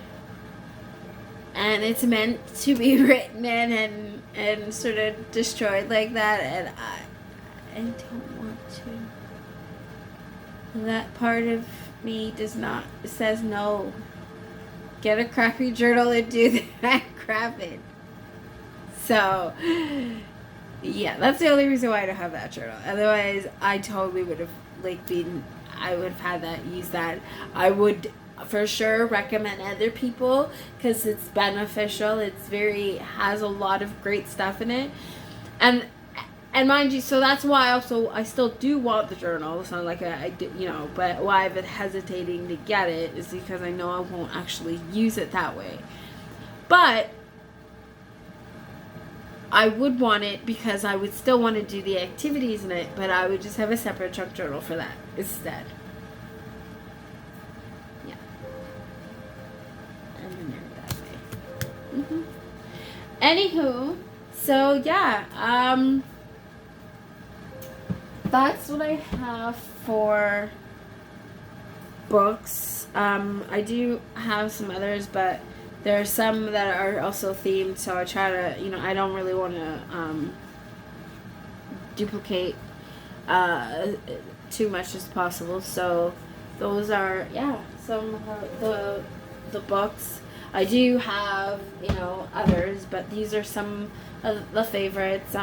and it's meant to be written in and sort of destroyed like that, and I don't want to. That part of me says no. Get a crappy journal and do that crap in. So yeah, that's the only reason why I don't have that journal. Otherwise, I totally would have I would have had that, use that. I would for sure recommend other people because it's beneficial. It's has a lot of great stuff in it, and And mind you, so that's why also I still do want the journal. It's not like I do, but why I've been hesitating to get it is because I know I won't actually use it that way. But I would want it because I would still want to do the activities in it, but I would just have a separate chunk journal for that instead. Yeah. And then that way. Anywho, so yeah, that's what I have for books. I do have some others, but there are some that are also themed, so I try to, I don't really want to duplicate too much as possible. So those are, some of the books. I do have, others, but these are some of the favorites.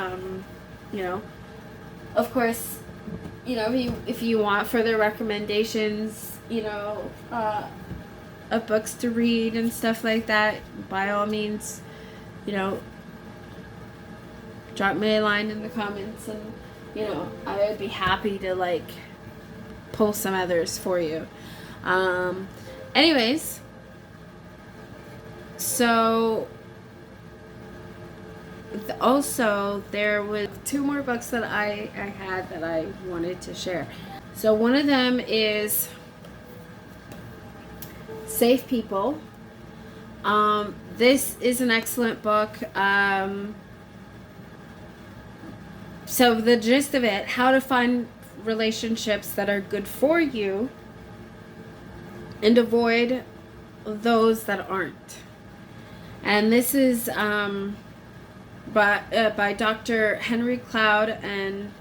Of course, if you want further recommendations, of books to read and stuff like that, by all means, drop me a line in the comments, and I would be happy to pull some others for you. Anyways, so also there was 2 more books that I had that I wanted to share. So one of them is Safe People. This is an excellent book. So the gist of it, how to find relationships that are good for you and avoid those that aren't. And this is by Dr. Henry Cloud and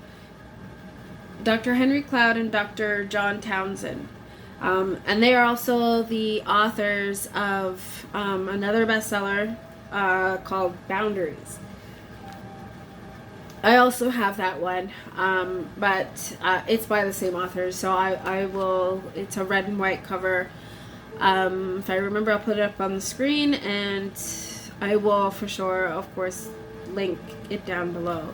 Dr. John Townsend. And they are also the authors of another bestseller called Boundaries. I also have that one, but it's by the same authors, so I will, it's a red and white cover. If I remember, I'll put it up on the screen, and I will for sure, of course, link it down below.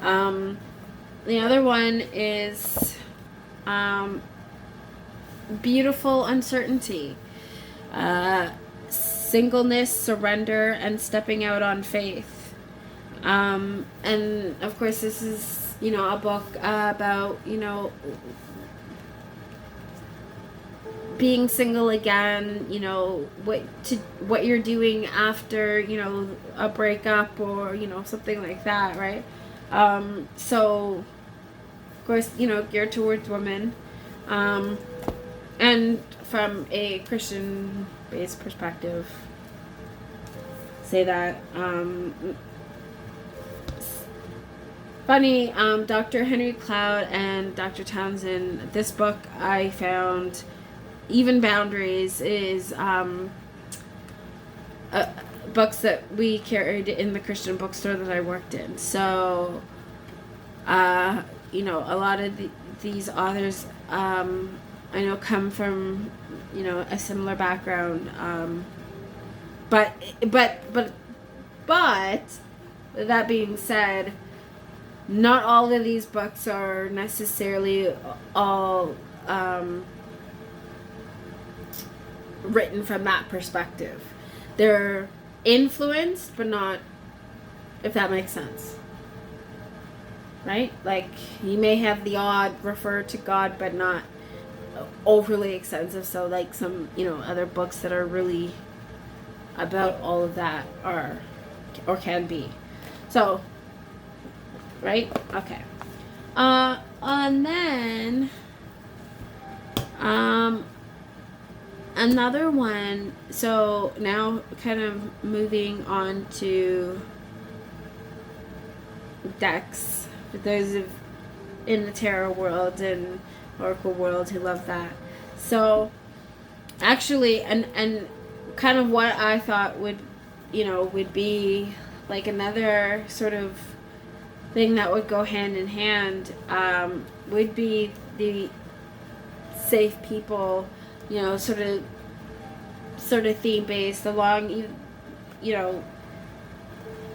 The other one is Beautiful Uncertainty, Singleness, Surrender, and Stepping Out on Faith. And of course this is, a book about, being single again, what you're doing after, a breakup or, something like that, right? So of course, geared towards women, and from a Christian-based perspective, say that, funny, Dr. Henry Cloud and Dr. Townsend, this book I found, even Boundaries, is books that we carried in the Christian bookstore that I worked in. So, a lot of these authors, I know, come from, a similar background. But that being said, not all of these books are necessarily all written from that perspective. They're influenced, but not, if that makes sense. Right? Like, you may have the odd refer to God, but not overly extensive. So, like some, other books that are really about all of that are, or can be. So, right? Okay. And then, another one, so now kind of moving on to decks, for those of in the tarot world and oracle world who love that. So actually, and kind of what I thought would be like another sort of thing that would go hand in hand, would be the Safe People, sort of theme based along, even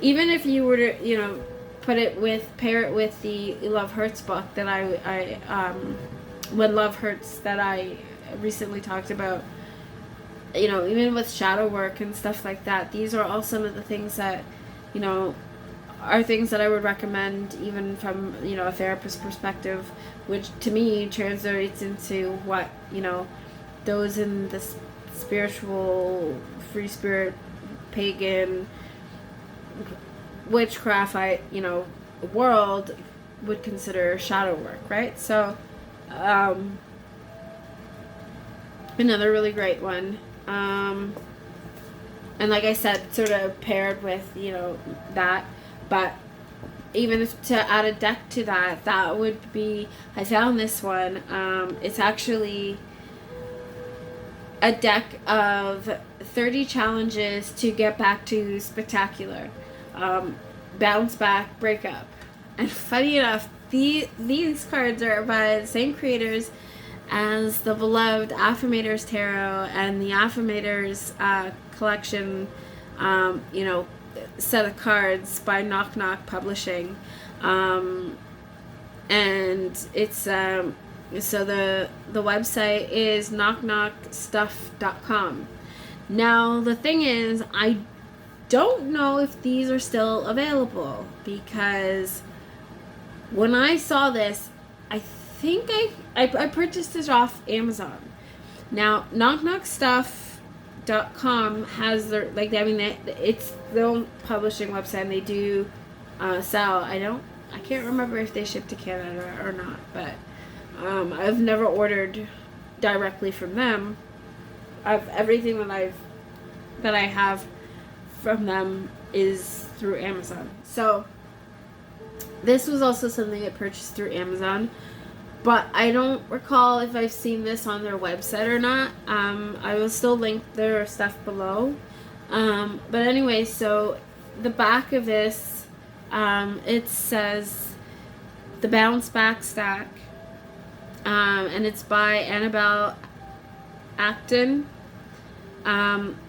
if you were to, pair it with the Love Hurts book that When Love Hurts, that I recently talked about. You know, even with shadow work and stuff like that, these are all some of the things that, you know, are things that I would recommend, even from, you know, a therapist perspective, which to me translates into what, you know, those in the spiritual, free spirit, pagan, witchcraft, world would consider shadow work, right? So, another really great one. And like I said, sort of paired with, you know, that, but even if to add a deck to that, that would be, I found this one, it's actually a deck of 30 challenges to get back to spectacular, bounce back, break up. And funny enough, these cards are by the same creators as the beloved Affirmators Tarot and the Affirmators collection, you know, set of cards by Knock Knock Publishing. And it's, so the website is knockknockstuff.com. Now, the thing is, I don't know if these are still available, because when I saw this, I think I purchased this off Amazon. Now, knockknockstuff.com has their, like, I mean, it's their own publishing website, and they do sell. I can't remember if they ship to Canada or not, but I've never ordered directly from them. Everything that I have from them is through Amazon. So this was also something I purchased through Amazon, but I don't recall if I've seen this on their website or not. I will still link their stuff below. But anyway, so the back of this, it says the Bounce Back Stack, and it's by Annabelle Acton.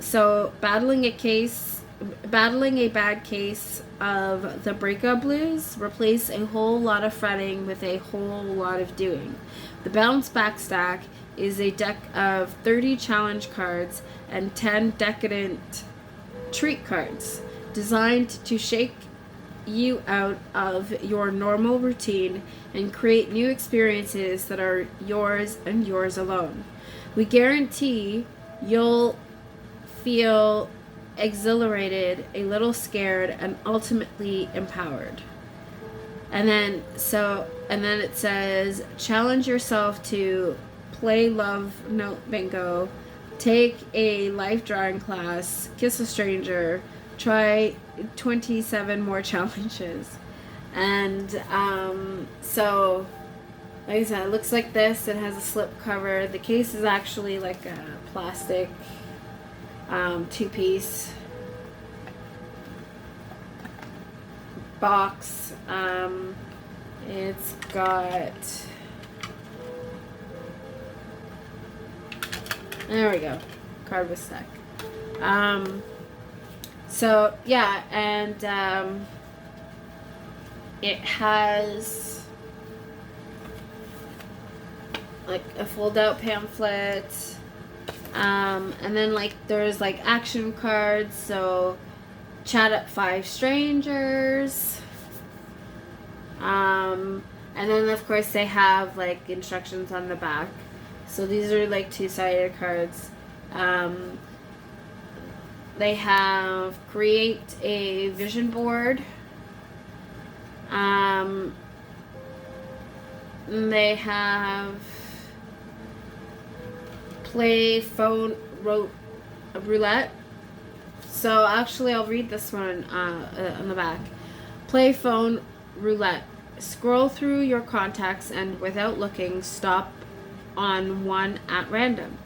So battling a bad case of the breakup blues, replace a whole lot of fretting with a whole lot of doing. The Bounce Back Stack is a deck of 30 challenge cards and 10 decadent treat cards, designed to shake you out of your normal routine and create new experiences that are yours and yours alone. We guarantee you'll feel exhilarated, a little scared, and ultimately empowered. And then it says, challenge yourself to play love note bingo, take a life drawing class, kiss a stranger, try 27 more challenges. And so like I said, it looks like this. It has a slip cover. The case is actually like a plastic two-piece box. It's got, there we go, card with stack. So yeah, and it has like a fold-out pamphlet. And then like there's like action cards, so chat up 5 strangers. And then of course they have like instructions on the back. So these are like 2-sided cards. They have create a vision board. They have play phone roulette. So actually I'll read this one on the back. Play phone roulette. Scroll through your contacts and without looking, stop on one at random.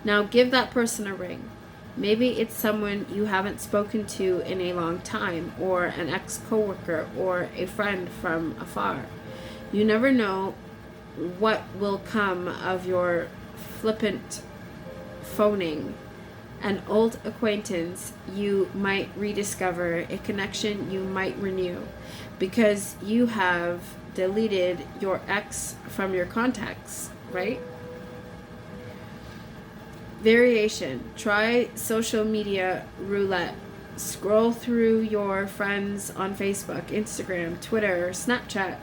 Now give that person a ring. Maybe it's someone you haven't spoken to in a long time, or an ex-coworker, or a friend from afar. You never know what will come of your flippant phoning. an old acquaintance you might rediscover, a connection you might renew, because you have deleted your ex from your contacts, right? Variation. Try social media roulette. Scroll through your friends on Facebook, Instagram, Twitter, Snapchat,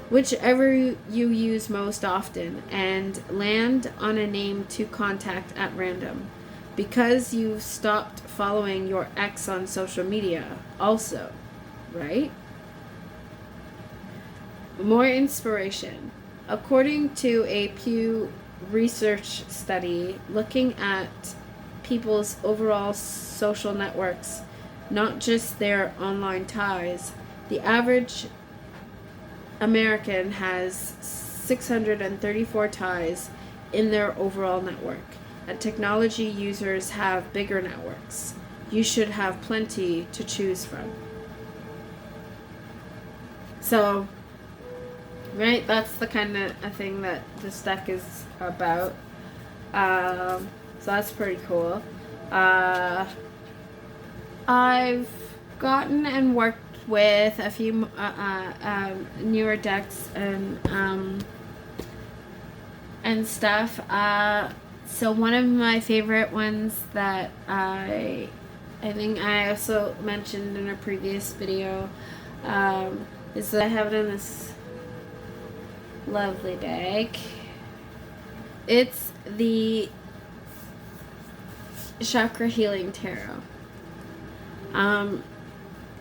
whichever you use most often, and land on a name to contact at random, because you've stopped following your ex on social media also, right? More inspiration. According to a Pew Research study looking at people's overall social networks, not just their online ties, the average American has 634 ties in their overall network, and technology users have bigger networks. You should have plenty to choose from. So, right, that's the kind of a thing that this deck is about. So that's pretty cool. I've gotten and worked with a few newer decks and stuff. So one of my favorite ones that I think I also mentioned in a previous video is that I have it in this lovely deck. It's the Chakra Healing Tarot.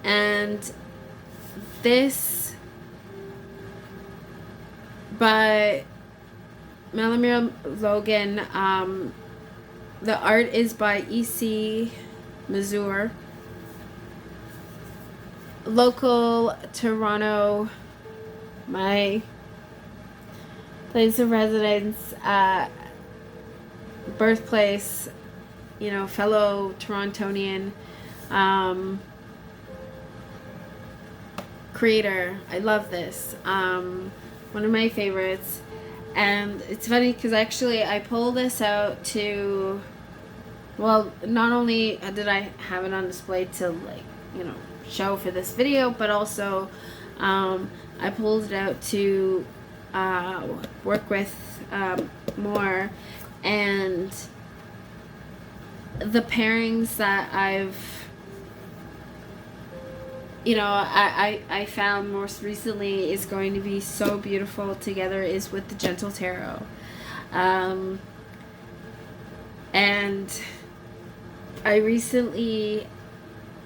And this by Malamir Logan. The art is by E.C. Mazur. Local Toronto, my place of residence, birthplace, you know, fellow Torontonian, creator. I love this. One of my favorites. And it's funny because actually I pulled this out to, well, not only did I have it on display to, like, you know, show for this video, but also I pulled it out to work with more, and the pairings that I've, you know, I found most recently is going to be so beautiful together is with the Gentle Tarot. And I recently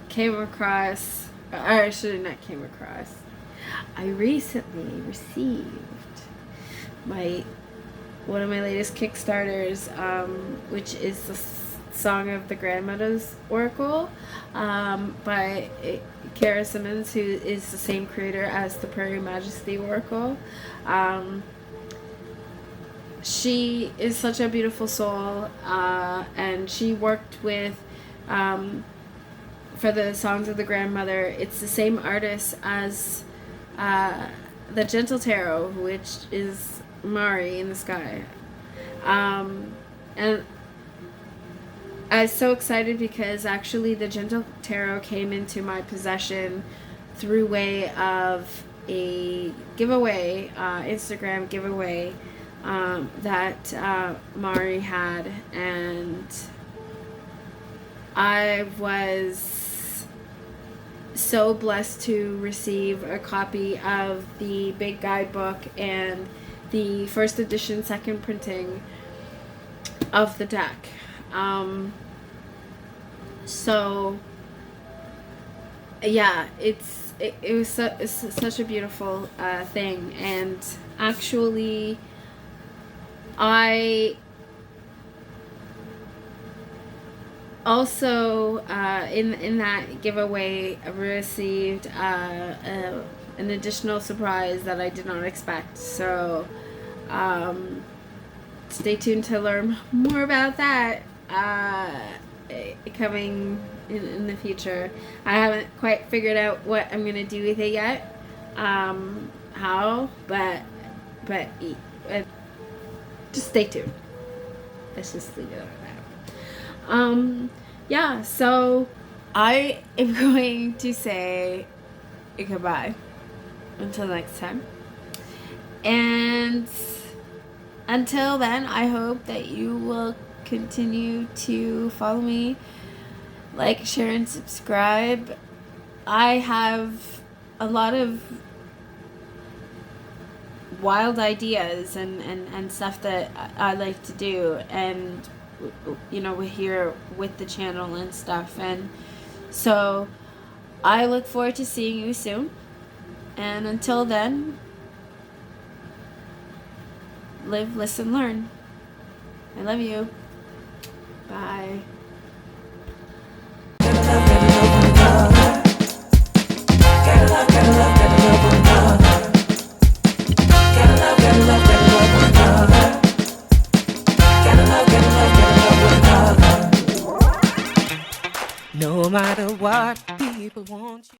came across, or I should have not came across, I recently received one of my latest Kickstarters, which is the Song of the Grandmother's Oracle, by Kara Simmons, who is the same creator as the Prairie Majesty Oracle. She is such a beautiful soul, and she worked with, for the Songs of the Grandmother, it's the same artist as the Gentle Tarot, which is Mari in the Sky. And I was so excited because actually the Gentle Tarot came into my possession through way of a giveaway, Instagram giveaway, that Mari had, and I was so blessed to receive a copy of the big guidebook and the first edition second printing of the deck. So yeah, it was such a beautiful thing, and actually I also in that giveaway received an additional surprise that I did not expect. So stay tuned to learn more about that coming in the future. I haven't quite figured out what I'm gonna do with it yet, how, but just stay tuned. Let's just leave it at Yeah, so I am going to say goodbye until next time. And until then, I hope that you will continue to follow me, like, share, and subscribe. I have a lot of wild ideas and stuff that I like to do, and we're here with the channel and stuff, and so I look forward to seeing you soon. And until then, live, listen, learn. I love you. Bye. No matter what people want you